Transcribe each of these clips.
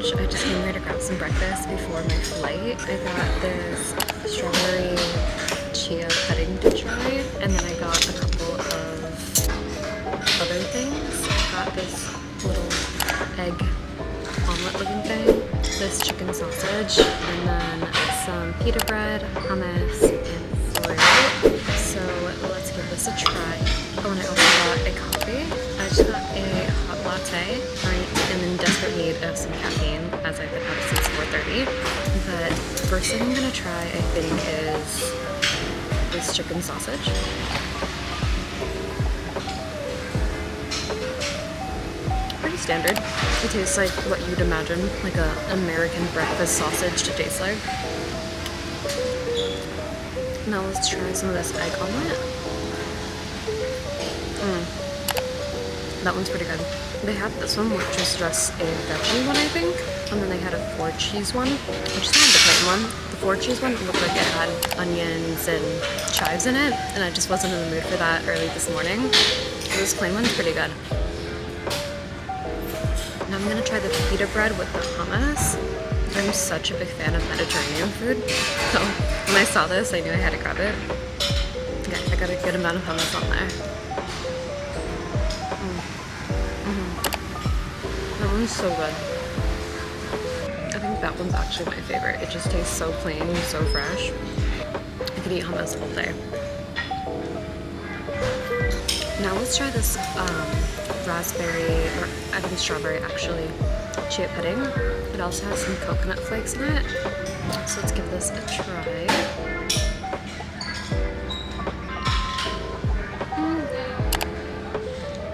lunch. I just came here to grab some breakfast before my flight. I got this strawberry chia pudding to try, and then I got a couple of other things. I got this little egg omelet looking thing, this chicken sausage, and then some pita bread, hummus, and fruit. So let's give this a try. Oh, and I also got a coffee. I just got a hot latte. I am in desperate need of some caffeine as I've been up since 4:30. But first thing I'm gonna try, I think, is this chicken sausage. Pretty standard. It tastes like what you'd imagine like an American breakfast sausage to taste like. Now let's try some of this egg omelet. That one's pretty good. They had this one, which was just a veggie one, I think. And then they had a 4-cheese one, which is kind of the plain one. The 4-cheese one looked like it had onions and chives in it, and I just wasn't in the mood for that early this morning. So this plain one's pretty good. Now I'm gonna try the pita bread with the hummus. I'm such a big fan of Mediterranean food, so when I saw this, I knew I had to grab it. Okay, I got a good amount of hummus on there. That one's so good. I think that one's actually my favorite. It just tastes so plain, so fresh. I could eat hummus all day. Now let's try this raspberry, or I think strawberry actually, chia pudding. It also has some coconut flakes in it. So let's give this a try.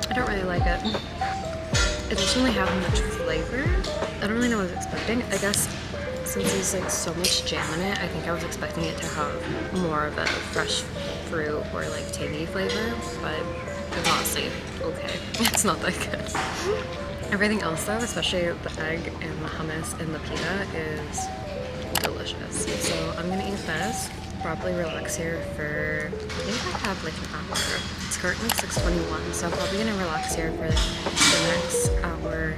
I don't really like it. It doesn't really have much flavor. I don't really know what I was expecting. I guess since there's like so much jam in it, I think I was expecting it to have more of a fresh fruit or like tangy flavor, but it's honestly okay. It's not that good. Everything else though, especially the egg and the hummus and the pita, is delicious. So I'm gonna eat this, probably relax here for, I think I have like an hour. It's currently 6:21, so I'm probably gonna relax here for the next hour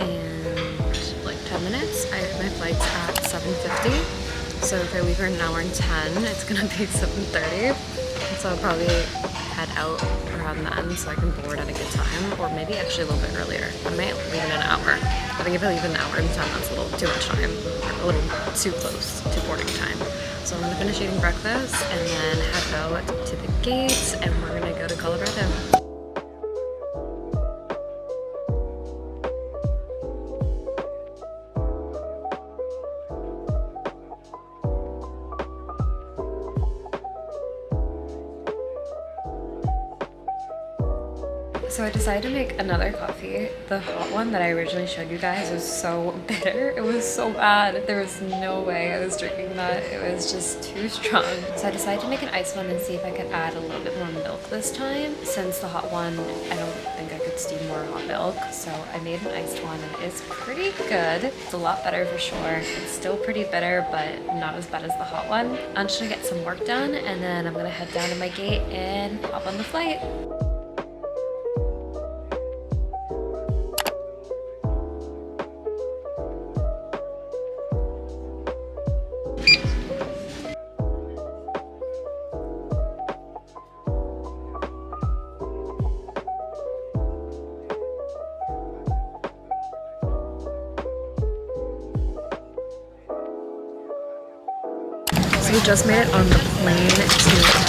and like 10 minutes. My flight's at 7:50, so if I leave her an hour and 10, it's gonna be 7:30. So I'll probably head out around then so I can board at a good time, or maybe actually a little bit earlier. I might leave in an hour. I think if I leave in an hour and 10, that's a little too much time, or a little too close to boarding time. So I'm gonna finish eating breakfast and then head out to the gates, and we're gonna go to Colorado. So I decided to make another coffee. The hot one that I originally showed you guys was so bitter. It was so bad. There was no way I was drinking that. It was just too strong. So I decided to make an iced one and see if I could add a little bit more milk this time. Since the hot one, I don't think I could steam more hot milk. So I made an iced one and it's pretty good. It's a lot better for sure. It's still pretty bitter, but not as bad as the hot one. I'm just gonna get some work done, and then I'm gonna head down to my gate and hop on the flight. So we just made it on the plane to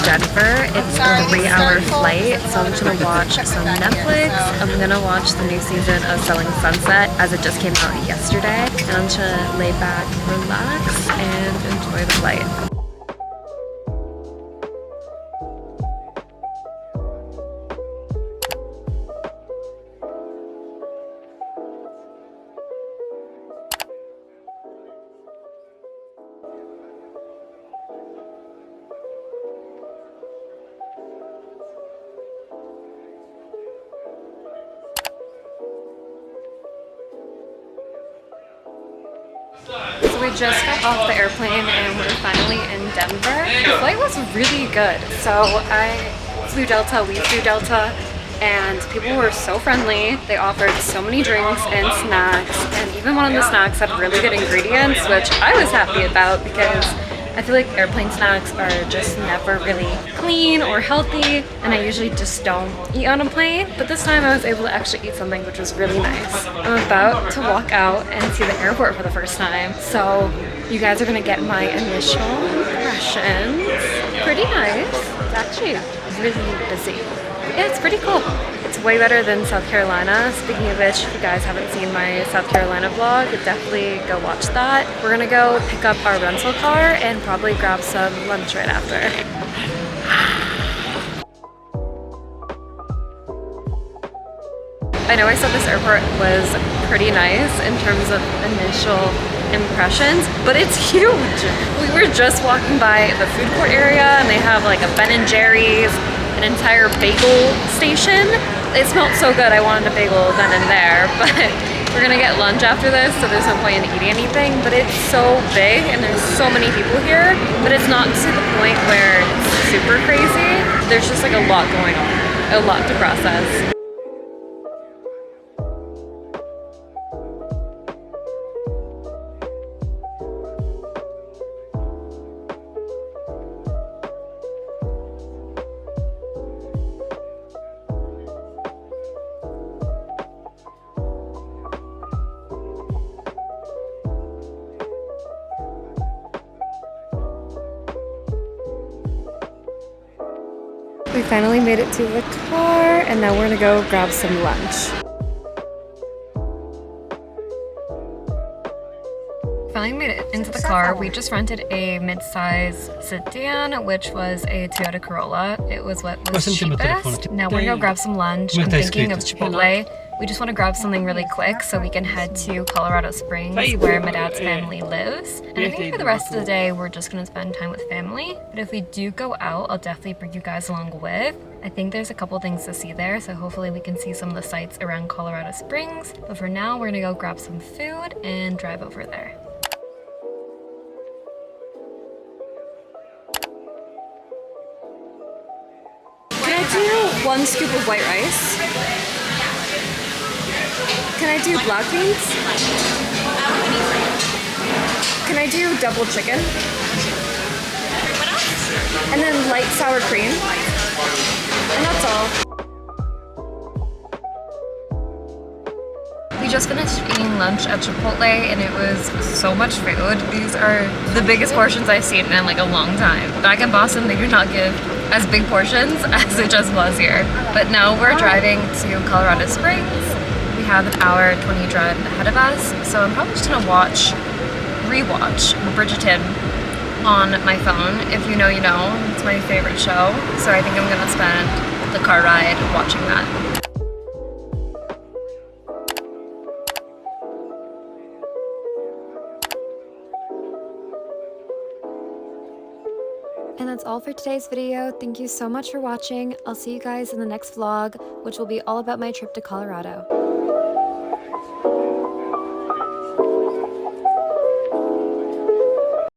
Denver. It's a 3-hour flight, so I'm just gonna watch some Netflix. I'm gonna watch the new season of Selling Sunset as it just came out yesterday. And I'm just gonna lay back, relax, and enjoy the flight. So we just got off the airplane and we're finally in Denver. The flight was really good. So I flew Delta, we flew Delta, and people were so friendly. They offered so many drinks and snacks, and even one of the snacks had really good ingredients, which I was happy about because I feel like airplane snacks are just never really clean or healthy, and I usually just don't eat on a plane. But this time I was able to actually eat something, which was really nice. I'm about to walk out and see the airport for the first time, so you guys are gonna get my initial impressions. Pretty nice. It's actually really busy. Yeah, it's pretty cool. It's way better than South Carolina. Speaking of which, if you guys haven't seen my South Carolina vlog, definitely go watch that. We're gonna go pick up our rental car and probably grab some lunch right after. I know I said this airport was pretty nice in terms of initial impressions, but it's huge. We were just walking by the food court area and they have like a Ben & Jerry's, an entire bagel station. It smelled so good I wanted a bagel then and there, but we're gonna get lunch after this, so there's no point in eating anything. But it's so big and there's so many people here, but it's not to the point where it's super crazy. There's just like a lot going on, a lot to process. We finally made it to the car, and now we're gonna go grab some lunch. Finally made it into the car. We just rented a mid-size sedan, which was a Toyota Corolla. It was what was cheapest. Now we're gonna go grab some lunch. I'm thinking of Chipotle. We just want to grab something really quick so we can head to Colorado Springs, where my dad's family lives. And I think for the rest of the day, we're just gonna spend time with family. But if we do go out, I'll definitely bring you guys along with. I think there's a couple things to see there, so hopefully we can see some of the sights around Colorado Springs. But for now, we're gonna go grab some food and drive over there. Can I do 1 scoop of white rice? Can I do black beans? Can I do double chicken? And then light sour cream? And that's all. We just finished eating lunch at Chipotle and it was so much food. These are the biggest portions I've seen in like a long time. Back in Boston, they do not give as big portions as it just was here. But now we're driving to Colorado Springs. We have an hour 20 drive ahead of us, so I'm probably just gonna rewatch Bridgerton on my phone. If you know, you know. It's my favorite show, so I think I'm gonna spend the car ride watching that. And that's all for today's video. Thank you so much for watching. I'll see you guys in the next vlog, which will be all about my trip to Colorado.